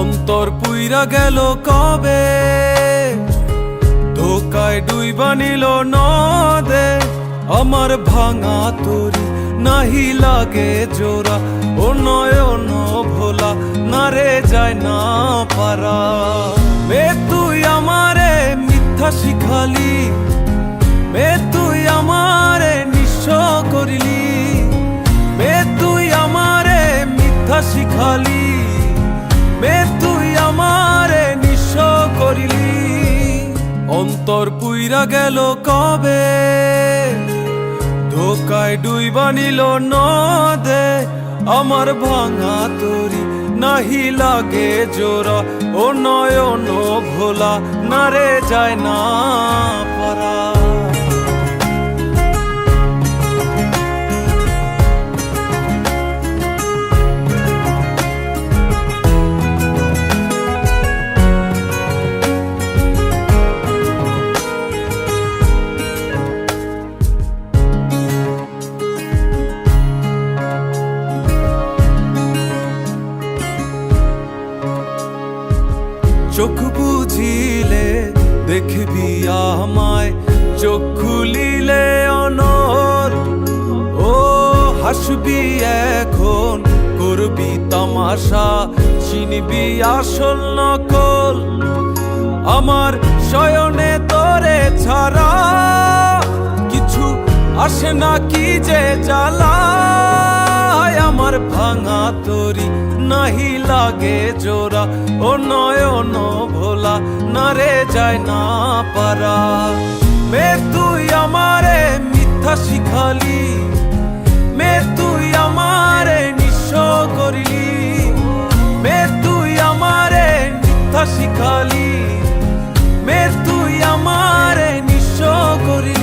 অন্তর পুইরা গেল কবে, ধোকায় ডুইবা নিল নদে। আমার ভাঙা তরি নাহি লাগে জোড়া, ও নয়ন ভোলা না রে যায় না পারা। মে তুই আমারে মিথ্যা শিখালি, মে তুই আমারে নিঃস্ব করিলি, মে তুই আমারে মিথ্যা শিখালি, মে তুই আমারে নিঃস্ব করিলি। অন্তর পুইরা গেল কবে, ধোকায় ডুইবা নিল নদে। আমার ভাঙা তরি নাহি লাগে জোড়া, ও নয়ন ভোলা না রে যায় না পারা। চোখ বুঝিলে দেখবি আমায়, চোখ খুলিলে অনর। ও হাসবি এখন, করবি তামাশা, চিনবি আসল নকল। আমার শয়নে তোরে ছাড়া কিছু আসে না কি যে জ্বালা। আমার ভাঙা তরি নাহি লাগে জোড়া, ও নয়ন ভোলা না রে যায় না পারা। মে তুই আমারে মিথ্যা শিখালি, মে তুই আমারে নিঃস্ব করিলি, মে তুই আমারে মিথ্যা শিখালি, মে তুই আমারে নিঃস্ব করিলি।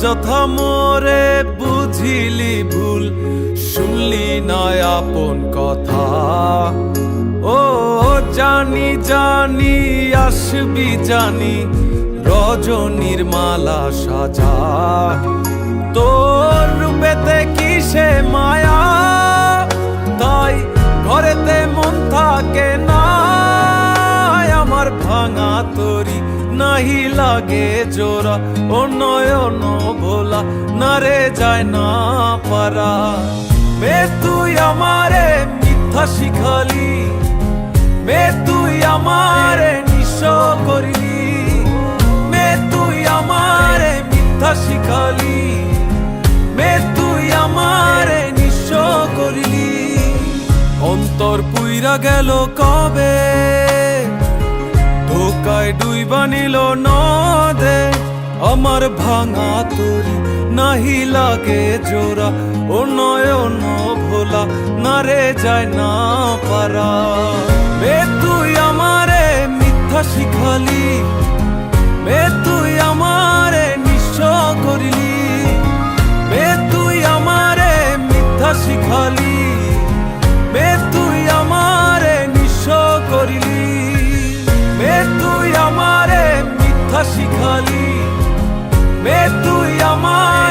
যথা মোরে বুঝিলি ভুল, শুনলি না আপন কথা। ও জানি জানি আসবি জানি, রজনীর মালা সাজা। তোর রূপেতে কিসে মায়া, তাই ঘরেতে মন থাকে না। আমার ভাঙা তরি নাহি লাগে জোড়া, ও নয়ন ভোলা না রে যায় না পারা। মে তুই আমারে মিথ্যা শিখালি, মে তুই আমারে নিঃস্ব করিলি, মে তুই আমারে মিথ্যা শিখালি, মে তুই আমারে নিঃস্ব করিলি। অন্তর পুইরা গেল কবে, ধোকায় ডুইবা নিল নদে। আমার ভাঙা তরি নাহি লাগে জোড়া, ও নয়ন ভোলা না রে যায় না পারা। মে তুই আমারে মিথ্যা শিখালি, মে তুই আমারে নিঃস্ব করিলি, মে তুই আমারে মিথ্যা শিখালি, মে তুই আমারে নিঃস্ব করিলি, মে তুই আমারে মিথ্যা শিখালি, মে তুই আমার